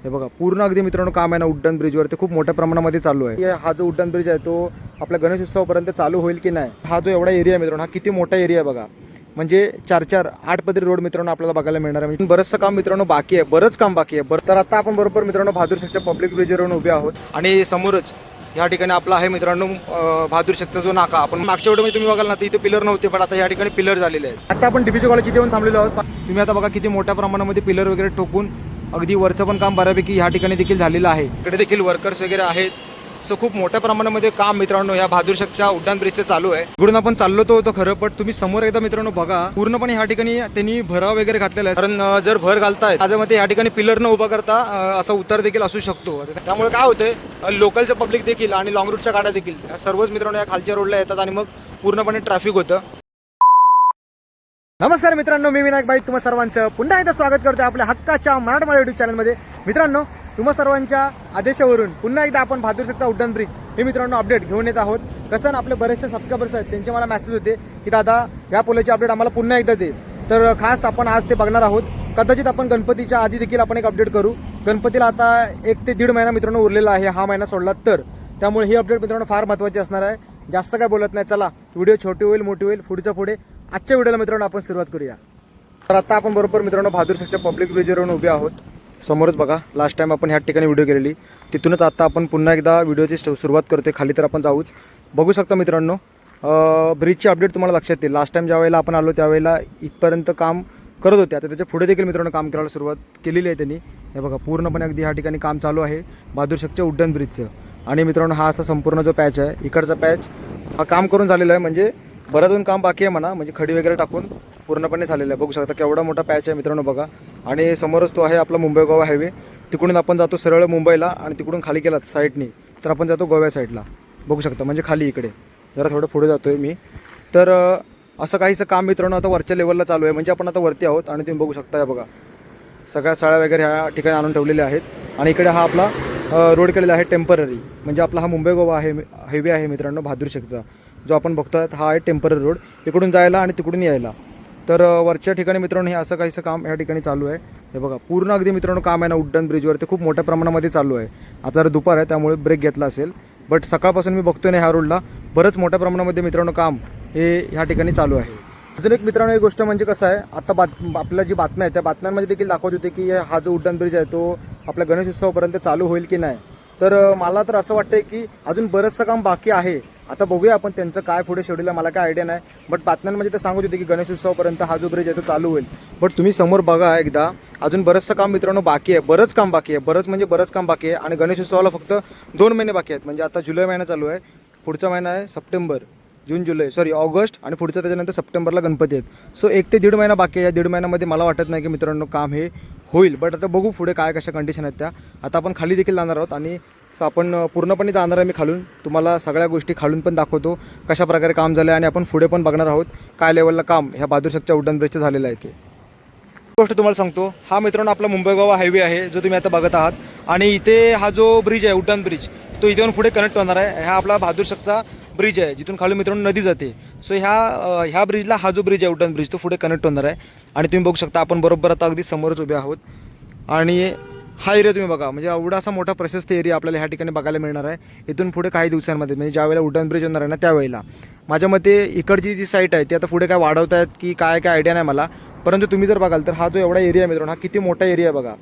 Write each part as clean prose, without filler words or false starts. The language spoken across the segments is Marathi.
हे बघा पूर्ण अगदी मित्रांनो काम आहे ना उड्डाण ब्रिजवर ते खूप मोठ्या प्रमाणामध्ये चालू आहे। हा जो उड्डाण ब्रिज आहे तो आपल्या गणेश उत्सवापर्यंत चालू होईल की नाही, हा जो एवढा एरिया आहे मित्रांनो, हा किती मोठा एरिया आहे बघा। म्हणजे 4-8 पदरी रोड मित्रांनो आपल्याला बघायला मिळणार आहे। बरंचसं काम मित्रांनो बाकी आहे, बरंच काम बाकी आहे। तर आता आपण बरोबर मित्रांनो बहादूर शेखच्या पब्लिक ब्रिजवरून उभे आहोत आणि समोरच या ठिकाणी आपला आहे मित्रांनो बहादूर शेखचा जो नाका। आपण मागच्या व्हिडिओमध्ये तुम्ही बघाल ना, इथे पिलर नव्हते पण आता या ठिकाणी पिलर झालेले आहेत। आता आपण डीबीचे कॉलेज इथे येऊन थांबलेलो आहोत। तुम्ही आता बघा किती मोठ्या प्रमाणामध्ये पिलर वगैरे ठोकून अगदी वरचं पण काम बऱ्यापैकी या ठिकाणी देखील झालेलं आहे। इकडे देखील वर्कर्स वगैरे आहेत। सो खूप मोठ्या प्रमाणामध्ये काम मित्रांनो या बहादूर शेखच्या उड्डाण ब्रिजचं चालू आहे। इकडून आपण चाललो तो होतो खरं, पण तुम्ही समोर एकदा मित्रांनो बघा, पूर्णपणे या ठिकाणी त्यांनी भराव वगैरे घातलेला आहे। कारण जर भर घालताय माझ्या मते या ठिकाणी पिलर न उभा करता असा उतार देखील असू शकतो। त्यामुळे काय होतंय, लोकलचं पब्लिक देखील आणि लॉंग रूटच्या गाड्या देखील सर्वच मित्रांनो या खालच्या रोडला येतात आणि मग पूर्णपणे ट्रॅफिक होतं। नमस्कार मित्रांनो, मी विनायक भाई तुम्हा सर्वांचं पुन्हा एकदा स्वागत करतो आपल्या हक्काच्या मराठमोळा युट्यूब चॅनलमध्ये। मित्रांनो, तुम्हा सर्वांच्या आदेशावरून पुन्हा एकदा आपण बहादूर शेखचा उड्डाण ब्रिज हे मित्रांनो अपडेट घेऊन येत आहोत। कसं आपले बरेचसे सबस्क्रायबर्स आहेत, त्यांचे मला मेसेज होते की दादा या पुलाची अपडेट आम्हाला पुन्हा एकदा दे। तर खास आपण आज ते बघणार आहोत। कदाचित आपण गणपतीच्या आधी देखील आपण एक अपडेट करू। गणपतीला आता 1 ते 1.5 महिना मित्रांनो उरलेला आहे, हा महिना सोडला तर। त्यामुळे ही अपडेट मित्रांनो फार महत्त्वाची असणार आहे। जास्त काय बोलत नाही, चला व्हिडिओ छोटी होईल मोठी होईल पुढच्या पुढे। आजच्या व्हिडिओला मित्रांनो आपण सुरुवात करूया। तर आता आपण बरोबर मित्रांनो बहादूर शेखच्या पब्लिक ब्रिजवरून उभे आहोत। समोरच बघा, लास्ट टाइम आपण ह्या ठिकाणी व्हिडिओ केलेली, तिथूनच आता आपण पुन्हा एकदा व्हिडिओची सुरुवात करतोय। खाली तर आपण जाऊच, बघू शकता मित्रांनो ब्रिजची अपडेट तुम्हाला लक्षात येईल। लास्ट टाइम ज्या वेळेला आपण आलो त्यावेळेला इथपर्यंत काम करत होते, आता त्याच्या पुढे देखील मित्रांनो काम करायला सुरुवात केलेली आहे त्यांनी। हे बघा पूर्णपणे अगदी ह्या ठिकाणी काम चालू आहे बहादूर शेखच्या उड्डाण ब्रिजचं। आणि मित्रांनो हा असा संपूर्ण जो पॅच आहे, इकडचा पॅच हा काम करून झालेला आहे, म्हणजे बरंच काम बाकी आहे म्हणा, म्हणजे खडी वगैरे टाकून पूर्णपणे झालेलं आहे। बघू शकता केवढा मोठा पॅच आहे मित्रांनो बघा। आणि समोरच तो आहे आपला मुंबई गोवा हायवे, तिकडून आपण जातो सरळ मुंबईला आणि तिकडून खाली गेलात साईडनी तर आपण जातो गोव्या साईडला। बघू शकता म्हणजे खाली इकडे जरा थोडं पुढे जातोय मी। तर असं काहीसं काम मित्रांनो आता वरच्या लेवलला चालू आहे, म्हणजे आपण आता वरती आहोत। आणि तुम्ही बघू शकता बघा सगळ्या साळ्या वगैरे ह्या ठिकाणी आणून ठेवलेल्या आहेत। आणि इकडे हा आपला रोड केलेला आहे टेम्पररी, म्हणजे आपला हा मुंबई गोवा हायवे आहे मित्रांनो बहादूर शेखचा जो आपण बघतोय, हा आहे टेम्पररी रोड, इकडून जायला आणि तिकडून यायला। तर वरच्या ठिकाणी मित्रांनो हे असं काहीसं काम या ठिकाणी चालू आहे। हे बघा पूर्ण अगदी मित्रांनो काम आहे ना उड्डाण ब्रिजवर ते खूप मोठ्या प्रमाणामध्ये चालू आहे। आता जर दुपार आहे त्यामुळे ब्रेक घेतला असेल, बट सकाळपासून मी बघतोय ना ह्या रोडला बरंच मोठ्या प्रमाणामध्ये मित्रांनो काम हे ह्या ठिकाणी चालू आहे। अजून एक मित्रांनो एक गोष्ट म्हणजे कसं आहे, आता आपल्या जी बातम्या आहेत त्या बातम्यांमध्ये देखील दाखवत होते की हा जो उड्डाण ब्रिज आहे तो आपल्या गणेश उत्सवापर्यंत चालू होईल की नाही। तर मला तर असं वाटतंय की अजून बरंचसं काम बाकी आहे। आता बघूया आपण त्यांचं काय पुढे शेड्यूल आहे, मला काय आयडिया नाही, बट बातम्यांमध्ये ते सांगत होते की गणेश उत्सवापर्यंत हा जो ब्रिज आहे तो चालू होईल। बट तुम्ही समोर बघा एकदा, अजून बरंचसं काम मित्रांनो बाकी आहे, बरंच काम बाकी आहे, बरंच काम बाकी आहे। आणि गणेश उत्सवाला फक्त 2 महिने बाकी आहेत, म्हणजे आता जुलै महिना चालू आहे, पुढचा महिना आहे सप्टेंबर, ऑगस्ट आणि पुढचा त्याच्यानंतर सप्टेंबरला गणपती आहेत। सो 1 ते 1.5 महिना बाकी आहे। या 1.5 महिन्यामध्ये मला वाटत नाही की मित्रांनो काम हे होईल, बट आता बघू पुढे काय कशा कंडिशन आहेत त्या। आता आपण खाली देखील जाणार आहोत आणि आपण पूर्णपणे जाणार आहे, मी खालून तुम्हाला सगळ्या गोष्टी खालून पण दाखवतो कशा प्रकारे काम झालं आहे। आणि आपण पुढे पण बघणार आहोत काय लेवलला काम ह्या बहादूर शेखच्या उड्डाण ब्रिजचं झालेलं आहे ते गोष्ट तुम्हाला सांगतो। हा मित्रांनो आपला मुंबई गोवा हायवे आहे जो तुम्ही आता बघत आहात। आणि इथे हा जो ब्रिज आहे उड्डाण ब्रिज तो इथून पुढे कनेक्ट होणार आहे। हा आपला बहादूर शेखचा ब्रिज आहे जिथून खालून मित्रांनो नदी जाते। सो ह्या ब्रिजला हा जो ब्रिज आहे उड्डाण ब्रिज तो पुढे कनेक्ट होणार आहे। आणि तुम्ही बघू शकता आपण बरोबर आता अगदी समोरच उभे आहोत। आणि हा एरिया तुम्ही बघा, म्हणजे एवढा असा मोठा प्रशस्त एरिया आपल्याला ह्या ठिकाणी बघायला मिळणार आहे इथून पुढे काही दिवसांमध्ये, म्हणजे ज्या वेळेला उड्डाण ब्रिज होणार आहे ना त्यावेळेला। माझ्या मते इकडची जी साईट आहे ती आता पुढे काय वाढवत आहेत की काय आयडिया नाही मला, परंतु तुम्ही जर बघाल तर हा जो एवढा एरिया आहे मित्रांनो, हा किती मोठा एरिया आहे बघा।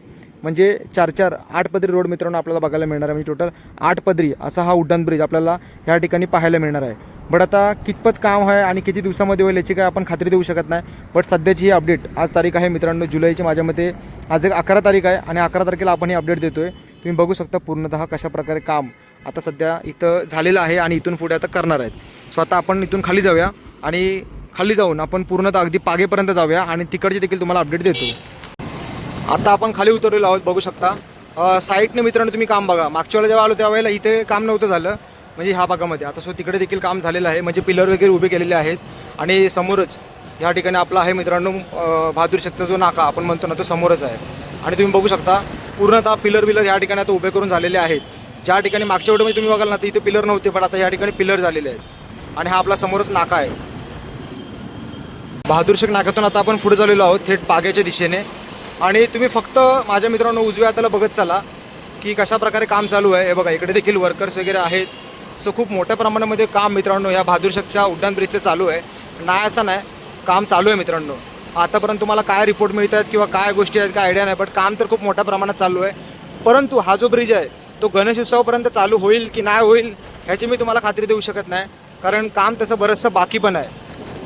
म्हणजे 4-8 पदरी रोड मित्रांनो आपल्याला बघायला मिळणार आहे, म्हणजे टोटल 8 पदरी असा हा उड्डाण ब्रिज आपल्याला ह्या ठिकाणी पाहायला मिळणार आहे। बट आता कितपत काम आहे आणि किती दिवसामध्ये होईल याची काय आपण खात्री देऊ शकत नाही। बट सध्याची ही अपडेट, आज तारीख आहे मित्रांनो जुलैची, माझ्या मते आज 11 तारीख आहे आणि 11 तारखेला आपण ही अपडेट देतोय। तुम्ही बघू शकता पूर्णतः कशा प्रकारे काम आता सध्या इथं झालेलं आहे आणि इथून पुढे आता करणार आहेत। सो आता आपण इथून खाली जाऊया आणि खाली जाऊन आपण पूर्णतः अगदी पागेपर्यंत जाऊया आणि तिकडची देखील तुम्हाला अपडेट देतो। आता आपण खाली उतरलेलो आहोत, बघू शकता साईडने मित्रांनो तुम्ही काम बघा। मागच्या वेळेला जेव्हा आलो त्यावेळेला इथे काम नव्हतं झालं, म्हणजे ह्या भागामध्ये। आता सो तिकडे देखील काम झालेलं आहे, म्हणजे पिलर वगैरे उभे केलेले आहेत। आणि समोरच या ठिकाणी आपला आहे मित्रांनो बहादूर शेखचा जो नाका आपण म्हणतो ना तो समोरच आहे। आणि तुम्ही बघू शकता पूर्णतः पिलर या ठिकाणी आता उभे करून झालेले आहेत। ज्या ठिकाणी मागच्या व्हिडिओमध्ये तुम्ही बघाल ना तर इथे पिलर नव्हते, पण आता या ठिकाणी पिलर झालेले आहेत। आणि हा आपला समोरच नाका आहे बहादूर शेख नाक्यातून। आता आपण पुढे चाललेलो आहोत थेट पाग्याच्या दिशेने। आणि तुम्ही फक्त माझ्या मित्रांनो उजव्या हाताला बघत चला की कशा प्रकारे काम चालू आहे. हे बघा इकडे देखील वर्कर्स वगैरे आहेत. सो खूप मोठ्या प्रमाणामध्ये काम मित्रांनो ह्या बहादूर शकच्या उड्डाण ब्रिजचं चालू आहे. नाही असं नाही, काम चालू आहे मित्रांनो. आतापर्यंत तुम्हाला काय रिपोर्ट मिळतात किंवा काय गोष्टी आहेत काय आयडिया नाही, बट काम तर खूप मोठ्या प्रमाणात चालू आहे. परंतु हा जो ब्रिज आहे तो गणेश उत्सवापर्यंत चालू होईल की नाही होईल ह्याची मी तुम्हाला खात्री देऊ शकत नाही, कारण काम तसं बरंचसं बाकी पण आहे.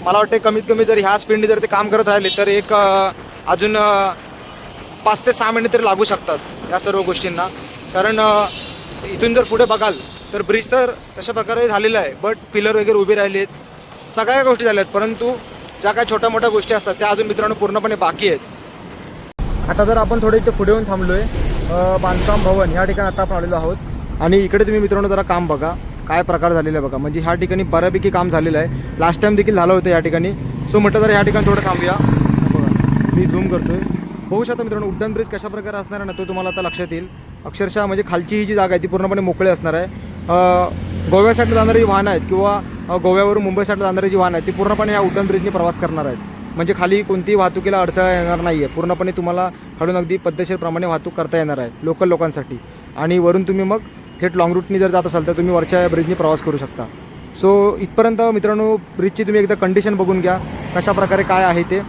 मला वाटतं कमीत कमी जर ह्या स्पीडने जर ते काम करत राहिले तर एक अजून 5 ते 6 महिने तरी लागू शकतात या सर्व गोष्टींना. कारण इथून जर पुढे बघाल तर ब्रिज तर तशा प्रकारे झालेला आहे, बट पिलर वगैरे उभे राहिले आहेत, सगळ्या गोष्टी झाल्या आहेत. परंतु ज्या काही छोट्या मोठ्या गोष्टी असतात त्या अजून मित्रांनो पूर्णपणे बाकी आहेत. आता जर आपण थोडे इथे पुढे येऊन थांबलो आहे बांधकाम भवन ह्या ठिकाणी आता आपण आलेलो आहोत. आणि इकडे तुम्ही मित्रांनो जरा काम बघा काय प्रकार झालेला आहे बघा. म्हणजे ह्या ठिकाणी बऱ्यापैकी काम झालेलं आहे. लास्ट टाइम देखील झालं होतं या ठिकाणी. सो म्हटलं तर ह्या ठिकाणी थोडं थांबूया. बघा मी झूम करतोय, बघू शकता मित्रांनो उड्डाण ब्रिज कशा प्रकारे असणार आहे ना तो तुम्हाला आता लक्षात येईल. अक्षरशः म्हणजे खालची ही जी जागा आहे ती पूर्णपणे मोकळी असणार आहे. गोव्यासाठी जाणारी जी वाहनं आहेत किंवा गोव्यावरून मुंबईसाठी जाणारी जी वाहनं आहेत ती पूर्णपणे ह्या उड्डाण ब्रिजने प्रवास करणार आहेत. म्हणजे खाली कोणतीही वाहतुकीला अडचण येणार नाही आहे. पूर्णपणे तुम्हाला खालून अगदी पद्धतशीरप्रमाणे वाहतूक करता येणार आहे लोकल लोकांसाठी. आणि वरून तुम्ही मग थेट लॉंग रूटनी जर जात असाल तर तुम्ही वरच्या ब्रिजनी प्रवास करू शकता. सो इथपर्यंत मित्रांनो ब्रिजची तुम्ही एकदा कंडिशन बघून घ्या कशा प्रकारे काय आहे ते.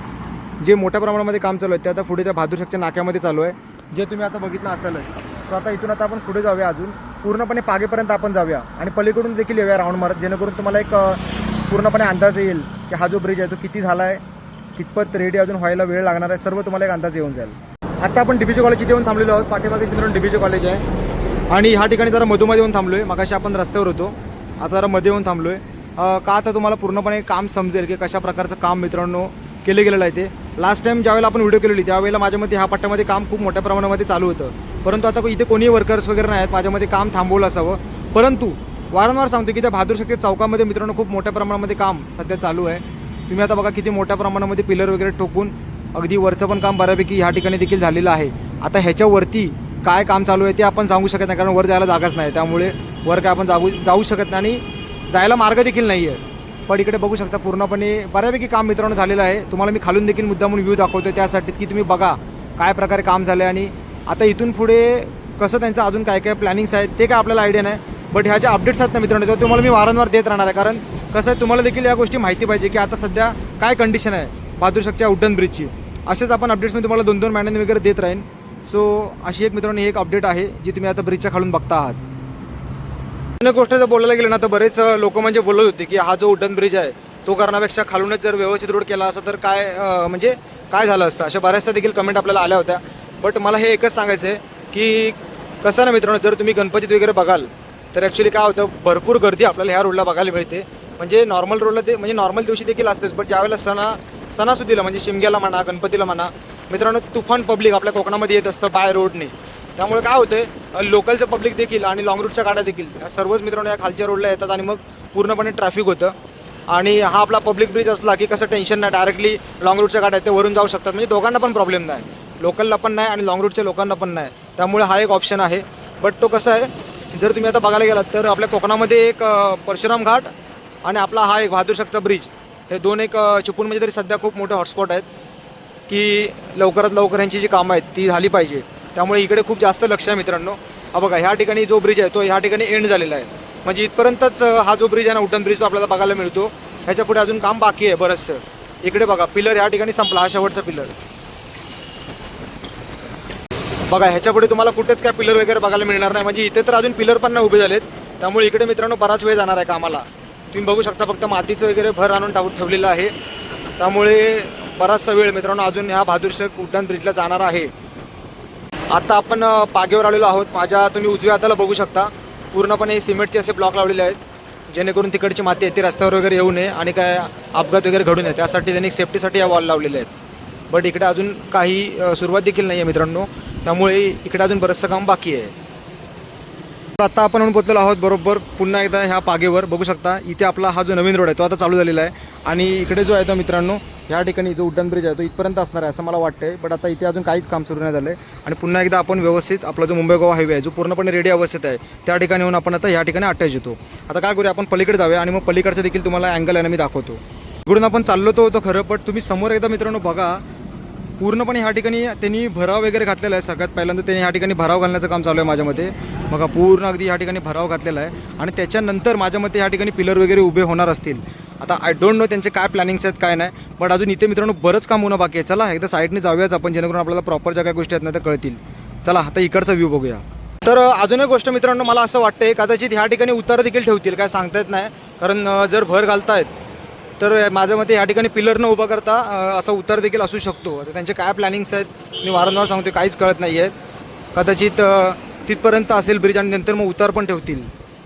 जे मोठ्या प्रमाणामध्ये काम चालू आहे ते आता पुढे त्या बहादूर शकच्या नाक्यामध्ये चालू आहे, जे तुम्ही आता बघितलं असेलच. सो आता इथून आता आपण पुढे जाऊया, अजून पूर्णपणे पागेपर्यंत आपण जाऊया आणि पलीकडून देखील येऊया राऊंड मारत, जेणेकरून तुम्हाला एक पूर्णपणे अंदाज येईल की हा जो ब्रिज आहे तो किती झाला आहे, कितपत रेडी अजून व्हायला वेळ लागणार आहे, सर्व तुम्हाला एक अंदाज येऊन जाईल. आता आपण DBJ कॉलेज इथे येऊन थांबलेलो आहोत. पाठीमागे मित्रांनो DBJ कॉलेज आहे आणि ह्या ठिकाणी जरा मधोमध्ये येऊन थांबलो आहे. मगाशी आपण रस्त्यावर होतो, आता जरा मध्ये येऊन थांबलो आहे. का आता तुम्हाला पूर्णपणे काम समजेल की कशा प्रकारचं काम मित्रांनो केलं गेलेलं आहे ते. लास्ट टाइम ज्यावेळेला आपण व्हिडिओ केलेली त्यावेळेला माझ्यामध्ये ह्या पट्ट्यामध्ये काम खूप मोठ्या प्रमाणामध्ये चालू होतं. परंतु आता इथे कोणीही वर्कर्स वगैरे नाही आहेत, माझ्यामध्ये काम थांबवलं असावं. परंतु वारंवार सांगतो की त्या बहादूर शक्ती चौकामध्ये मित्रांनो खूप मोठ्या प्रमाणामध्ये काम सध्या चालू आहे. तुम्ही आता बघा किती मोठ्या प्रमाणामध्ये पिलर वगैरे ठोकून अगदी वरचं पण काम बऱ्यापैकी ह्या ठिकाणी देखील झालेलं आहे. आता ह्याच्यावरती काय काम चालू आहे ते आपण सांगू शकत नाही, कारण वर जायला जागाच नाही. त्यामुळे वर काय आपण जाऊ शकत नाही आणि जायला मार्ग देखील नाही आहे. पण इकडे बघू शकता पूर्णपणे बऱ्यापैकी काम मित्रांनो झालेलं आहे. तुम्हाला मी खालून देखील मुद्दामून व्ह्यू दाखवतो त्यासाठीच की तुम्ही बघा काय प्रकारे काम झालं आहे. आणि आता इथून पुढे कसं त्यांचं अजून काय काय प्लॅनिंग्स आहेत ते काय आपल्याला आयडिया नाही, बट ह्या ज्या अपडेट्स आहेत ना मित्रांनो ते तुम्हाला मी वारंवार देत राहणार आहे. कारण कसं आहे तुम्हाला देखील या गोष्टी माहिती पाहिजे की आता सध्या काय कंडिशन आहे बहादूर शकच्या उड्डाण ब्रिजची. असेच आपण अपडेट्स मी तुम्हाला 2-2 महिन्यांनी वगैरे देत राहीन. सो अशी एक मित्रांनो एक अपडेट आहे जी तुम्ही आता ब्रिजच्या खालून बघता आहात. अन्य गोष्ट जर बोलायला गेलं ना तर बरेच लोक म्हणजे बोलत होते की हा जो उड्डाण ब्रिज आहे तो करण्यापेक्षा खालूनच जर व्यवस्थित रोड केला असता तर काय म्हणजे काय झालं असतं, अशा बऱ्याचशा देखील कमेंट आपल्याला आल्या होत्या. बट मला हे एकच सांगायचं आहे की कसं ना मित्रांनो जर तुम्ही गणपतीत वगैरे बघाल तर ॲक्च्युली काय होतं भरपूर गर्दी आपल्याला ह्या रोडला बघायला मिळते. म्हणजे नॉर्मल रोडला ते म्हणजे नॉर्मल दिवशी देखील असतेच, बट ज्यावेळेला सणासुदीला म्हणजे शिमग्याला म्हणा गणपतीला म्हणा मित्रांनो तुफान पब्लिक आपल्या कोकणामध्ये येत असतं बाय रोडने. त्यामुळे काय होतं लोकलचं पब्लिक देखील आणि लॉंग रूटच्या गाड्या देखील सर्वच मित्रांनो या खालच्या रोडला येतात आणि मग पूर्णपणे ट्रॅफिक होतं. आणि हा आपला पब्लिक ब्रिज असला की कसं टेन्शन नाही, डायरेक्टली लॉंग रूटच्या गाड्या ते वरून जाऊ शकतात. म्हणजे दोघांना पण प्रॉब्लेम नाही, लोकलला पण नाही आणि लॉंग रूटच्या लोकांना पण नाही. त्यामुळे हा एक ऑप्शन आहे. बट तो कसं आहे जर तुम्ही आता बघायला गेलात तर आपल्या कोकणामध्ये एक परशुराम घाट आणि आपला हा एक बहादूर शकचा ब्रिज हे दोन एक चिपळूणमध्ये तरी सध्या खूप मोठे हॉटस्पॉट आहेत की लवकरात लवकर यांची जी कामं आहेत ती झाली पाहिजे. त्यामुळे इकडे खूप जास्त लक्ष आहे मित्रांनो. हा बघा ह्या ठिकाणी जो ब्रिज आहे तो ह्या ठिकाणी एंड झालेला आहे. म्हणजे इथपर्यंतच हा जो ब्रिज आहे ना उड्डाण ब्रिज तो आपल्याला बघायला मिळतो. ह्याच्या पुढे अजून काम बाकी आहे बरंचसं. इकडे बघा पिलर ह्या ठिकाणी संपला, हा शेवटचा पिलर बघा. ह्याच्या पुढे तुम्हाला कुठेच काय पिलर वगैरे बघायला मिळणार नाही. म्हणजे इथे तर अजून पिलर पण नाही उभे झालेत. त्यामुळे इकडे मित्रांनो बराच वेळ जाणार आहे कामाला. तुम्ही बघू शकता फक्त मातीचं वगैरे भर आणून ठेवलेलं आहे. त्यामुळे बराचसा वेळ मित्रांनो अजून ह्या बहादूर शक उड्डाण ब्रिजला जाणार आहे. आता आपण पागेवर आलेलो आहोत. माझ्या तुम्ही उजव्या हाताला बघू शकता पूर्णपणे सिमेंटचे असे ब्लॉक लावलेले आहेत जेणेकरून तिकडची माती आहे ती रस्त्यावर वगैरे येऊ नये आणि काय अपघात वगैरे घडू नये त्यासाठी त्यांनी सेफ्टीसाठी या वॉल लावलेले आहेत. बट इकडे अजून काही सुरुवात देखील नाही आहे मित्रांनो. त्यामुळे इकडे अजून बरंचसं काम बाकी आहे. आता आपण पोहोचलेलो आहोत बरोबर पुन्हा एकदा ह्या पागेवर. बघू शकता इथे आपला हा जो नवीन रोड आहे तो आता चालू झालेला आहे. आणि इकडे जो आहे तो मित्रांनो ह्या ठिकाणी जो उड्डाण ब्रिज आहे तो इथपर्यंत असणार आहे असं मला वाटतंय. बट आता इथे अजून काहीच काम सुरू नाही झालं आहे. आणि पुन्हा एकदा आपण व्यवस्थित आपला जो मुंबई गोवा हायवे आहे जो पूर्णपणे रेडी अवस्थेत आहे त्या ठिकाणी येऊन आपण आता ह्या ठिकाणी अटॅच येतो. आता काय करूया आपण पलीकडे जाऊया आणि मग पलीकडचं देखील तुम्हाला अँगल आहे ना मी दाखवतो. इकडून आपण चाललो तो खरं, पण तुम्ही समोर एकदा मित्रांनो बघा पूर्णपणे ह्या ठिकाणी त्यांनी भराव वगैरे घातलेला आहे. सगळ्यात पहिल्यांदा त्यांनी ह्या ठिकाणी भराव घालण्याचं काम चालू आहे माझ्या मते. बघा पूर्ण अगदी ह्या ठिकाणी भराव घातलेला आहे आणि त्याच्यानंतर माझ्या मते ह्या ठिकाणी पिलर वगैरे उभे होणार असतील. आता आय डोंट नो त्यांचे काय प्लॅनिंग्स आहेत काय नाही, बट अजून इथे मित्रांनो बरंच काम होणं बाकी आहे. चला एकदा साईडने जाऊयाच आपण, जेणेकरून आपल्याला प्रॉपर ज्या काही गोष्टी आहेत ना त्या कळतील. चला आता इकडचा व्ह्यू बघूया. तर अजून एक गोष्ट मित्रांनो, मला असं वाटतंय कदाचित ह्या ठिकाणी उतार देखील ठेवतील, काय सांगता येत नाही. कारण जर भर घालतायत तर माझ्या मते ह्या ठिकाणी पिलर न उभा करता असा उतार देखील असू शकतो. आता त्यांचे काय प्लॅनिंग्स आहेत मी वारंवार सांगतो, काहीच कळत नाही आहेत. कदाचित तिथपर्यंत असेल ब्रिज आणि नंतर मग उतार पण ठेवतील,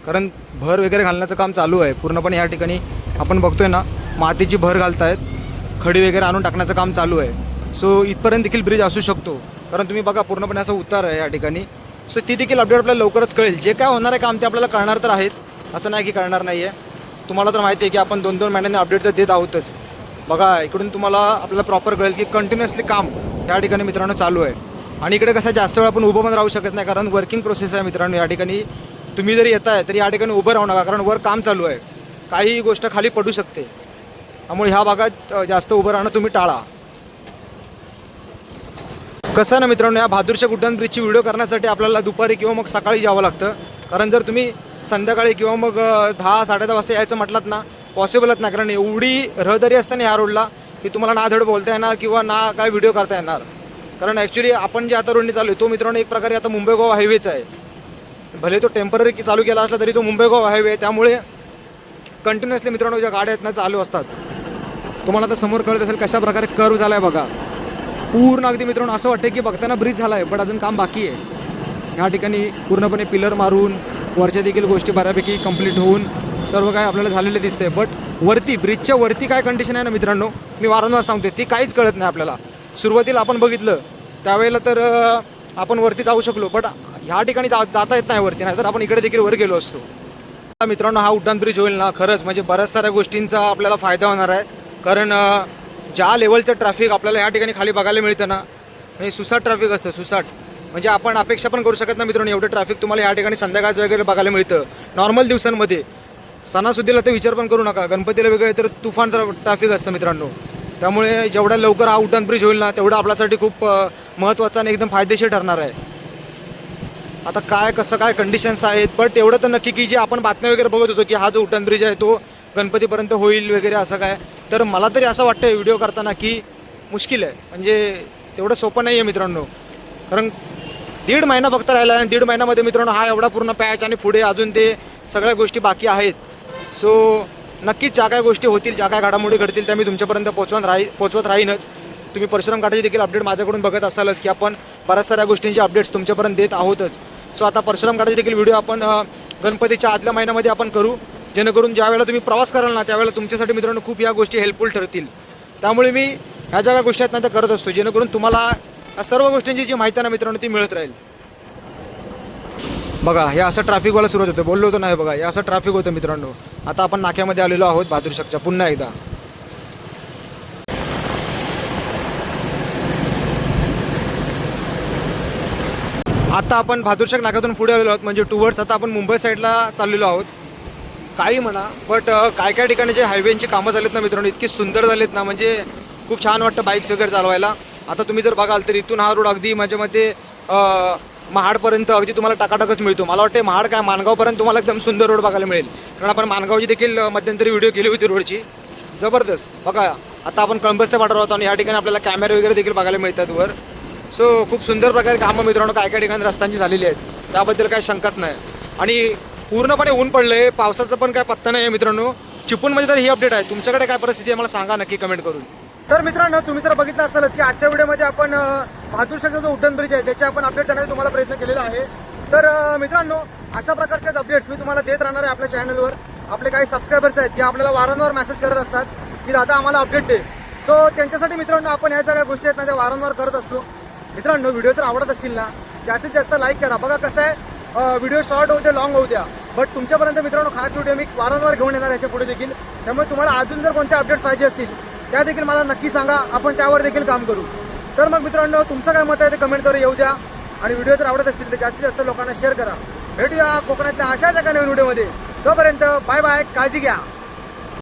कारण भर वगैरे घालण्याचं काम चालू आहे पूर्णपणे. ह्या ठिकाणी आपण बघतोय ना मातीची भर घालतायत, खडी वगैरे आणून टाकण्याचं काम चालू आहे. सो इथपर्यंत देखील ब्रिज असू शकतो, कारण तुम्ही बघा पूर्णपणे असं उतार आहे या ठिकाणी. सो ती देखील अपडेट आपल्याला लवकरच कळेल. जे काय होणार आहे काम ते आपल्याला कळणार तर आहेच, असं नाही की कळणार नाही आहे. तुम्हाला तर माहिती आहे की आपण 2-2 महिन्यांनी अपडेट तर देत आहोतच. बघा इकडून तुम्हाला आपल्याला प्रॉपर कळेल की कंटिन्युअसली काम या ठिकाणी मित्रांनो चालू आहे. आणि इकडे कसं जास्त वेळ आपण उभं पण राहू शकत नाही, कारण वर्किंग प्रोसेस आहे मित्रांनो. या ठिकाणी तुम्ही जरी येत आहे तरी या ठिकाणी उभं राहू नका, कारण वर काम चालू आहे, काही गोष्ट खाली पडू शकते. त्यामुळे ह्या भागात जास्त उभं राहणं तुम्ही टाळा. कसं ना मित्रांनो, या बहादूरशाह उड्डाण ब्रिजची व्हिडिओ करण्यासाठी आपल्याला दुपारी किंवा मग सकाळी जावं लागतं. कारण जर तुम्ही संध्याकाळी किंवा मग 10-10:30 वाजता यायचं म्हटलात ना, पॉसिबलच नाही. कारण एवढी रहदारी असते ना ह्या रोडला की तुम्हाला ना धड बोलता येणार किंवा ना काय व्हिडिओ करता येणार. कारण ॲक्च्युली आपण जे आता रोडने चालू आहे तो मित्रांनो एक प्रकारे आता मुंबई गोवा हायवेच आहे. भले तो टेम्पररी चालू केला असला तरी तो मुंबई गोवा हायवे आहे. त्यामुळे कंटिन्युअसली मित्रांनो ज्या गाड्या आहेत ना चालू असतात. तुम्हाला आता समोर कळत असेल कशा प्रकारे कर्व झाला आहे बघा. पूर्ण अगदी मित्रांनो असं वाटतं की बघताना ब्रिज झाला आहे, बट अजून काम बाकी आहे. ह्या ठिकाणी पूर्णपणे पिलर मारून वरच्या देखील गोष्टी बऱ्यापैकी कंप्लीट होऊन सर्व काय आपल्याला झालेलं दिसतंय. बट वरती ब्रिजच्या वरती काय कंडिशन आहे ना मित्रांनो, मी वारंवार सांगते ती काहीच कळत नाही आपल्याला. सुरुवातीला आपण बघितलं त्यावेळेला तर आपण वरती जाऊ शकलो, बट ह्या ठिकाणी जाता येत नाही वरती, नाही तर आपण इकडे देखील वर गेलो असतो. मित्रांनो हा उड्डाण ब्रिज होईल ना, खरंच म्हणजे बऱ्याच साऱ्या गोष्टींचा आपल्याला फायदा होणार आहे. कारण ज्या लेवलचं ट्रॅफिक आपल्याला ह्या ठिकाणी खाली बघायला मिळतं ना, म्हणजे सुसाट ट्रॅफिक असतं, सुसाट. म्हणजे आपण अपेक्षा पण करू शकत नाही मित्रांनो एवढं ट्रॅफिक तुम्हाला या ठिकाणी संध्याकाळचं वगैरे बघायला मिळतं नॉर्मल दिवसांमध्ये. सणासुदीला तर विचार पण करू नका, गणपतीला वगैरे तर तुफान ट्रॅफिक असतं मित्रांनो. त्यामुळे जेवढ्या लवकर हा उड्डाण ब्रिज होईल ना तेवढं आपल्यासाठी खूप महत्त्वाचा आणि एकदम फायदेशीर ठरणार आहे. आता काय कसं काय कंडिशन्स आहेत, बट एवढं तर नक्की की जे आपण बातम्या वगैरे बघत होतो की हा जो उड्डाण ब्रिज आहे तो गणपतीपर्यंत होईल वगैरे असं काय, तर मला तरी असं वाटतं व्हिडिओ करताना की मुश्किल आहे. म्हणजे तेवढं सोपं नाही आहे मित्रांनो. कारण 1.5 महिना फक्त राहिला आणि 1.5 महिन्यामध्ये मित्रांनो हा एवढा पूर्ण पॅच आणि पुढे अजून ते सगळ्या गोष्टी बाकी आहेत. सो नक्कीच ज्या काय गोष्टी होतील, ज्या काय घडामोडी घडतील त्या मी तुमच्यापर्यंत पोचवत राहीनच. तुम्ही परशुराम घाटाची देखील अपडेट माझ्याकडून बघत असालच की आपण बऱ्याच साऱ्या गोष्टींचे अपडेट्स तुमच्यापर्यंत देत आहोतच. सो आता परशुराम घाटाची देखील व्हिडिओ आपण गणपतीच्या आदल्या महिन्यामध्ये आपण करू, जेणेकरून ज्यावेळेला तुम्ही प्रवास कराल ना त्यावेळेला तुमच्यासाठी मित्रांनो खूप या गोष्टी हेल्पफुल ठरतील. त्यामुळे मी ह्या ज्या गोष्टी आहेत ना त्या करत असतो, जेणेकरून तुम्हाला या सर्व गोष्टींची जी माहिती आहे ना मित्रांनो ती मिळत राहील. बघा हे असं ट्रॅफिकवाला सुरुवात होतं, बोललो होतो नाही बघा हे असं ट्रॅफिक होतं मित्रांनो. आता आपण नाक्यामध्ये आलेलो आहोत बहादूरशाहच्या पुन्हा एकदा. आता आपण बहादूरशाह नाक्यातून पुढे आलेलो आहोत, म्हणजे टुवर्ड्स आता आपण मुंबई साईडला चाललेलो आहोत. काही म्हणा, बट काय काय ठिकाणी जे हायवेची कामं झालीत ना मित्रांनो इतकी सुंदर झालीत ना, म्हणजे खूप छान वाटतं बाईक्स वगैरे चालवायला. आता तुम्ही जर बघाल तर इथून हा रोड अगदी माझ्या मते महाडपर्यंत अगदी तुम्हाला टाकाटाकच मिळतो. मला वाटते महाड काय माणगावपर्यंत तुम्हाला एकदम सुंदर रोड बघायला मिळेल. कारण आपण माणगावची देखील मध्यंतरी व्हिडिओ केली होती रोडची, जबरदस्त. बघा आता आपण कळंबस ते पाठवतो आणि या ठिकाणी आपल्याला कॅमेरे वगैरे देखील बघायला मिळतात वर. सो खूप सुंदर प्रकारे कामं मित्रांनो काय काय ठिकाणी रस्त्यांची झालेली आहेत, त्याबद्दल काही शंकाच नाही. आणि पूर्णपणे ऊन पडलं आहे, पावसाचा पण काय पत्ता नाही आहे मित्रांनो. चिपळूणमध्ये तर ही अपडेट आहे. तुमच्याकडे काय परिस्थिती आहे मला सांगा नक्की कमेंट करून. तर मित्रांनो तुम्ही तर बघितलं असालच की आजच्या व्हिडिओमध्ये आपण बहादूरशाहचा जो उड्डाण ब्रिज आहे त्याचे आपण अपडेट देण्याचा तुम्हाला प्रयत्न केलेला आहे. तर मित्रांनो अशा प्रकारच्याच अपडेट्स मी तुम्हाला देत राहणार आहे आपल्या चॅनलवर. आपले काही सबस्क्रायबर्स आहेत जे आपल्याला वारंवार मेसेज करत असतात की दादा आम्हाला अपडेट दे. सो त्यांच्यासाठी मित्रांनो आपण ह्या सगळ्या गोष्टी आहेत ना त्या वारंवार करत असतो. मित्रांनो व्हिडिओ जर आवडत असतील ना जास्तीत जास्त लाईक करा. बघा कसं आहे व्हिडिओ शॉर्ट होऊ द्या लॉंग होऊ द्या, बट तुमच्यापर्यंत मित्रांनो खास व्हिडिओ मी वारंवार घेऊन येणार याच्या पुढे देखील. त्यामुळे तुम्हाला अजून जर कोणते अपडेट्स पाहिजे असतील त्या देखील मला नक्की सांगा, आपण त्यावर देखील काम करू. तर मग मित्रांनो तुमचं काय मत आहे ते कमेंटद्वारे येऊ द्या आणि व्हिडिओ जर आवडत असतील तर जास्तीत जास्त लोकांना शेअर करा. भेटूया कोकणातल्या अशाच एका नवीन व्हिडिओमध्ये. तोपर्यंत बाय बाय, काळजी घ्या.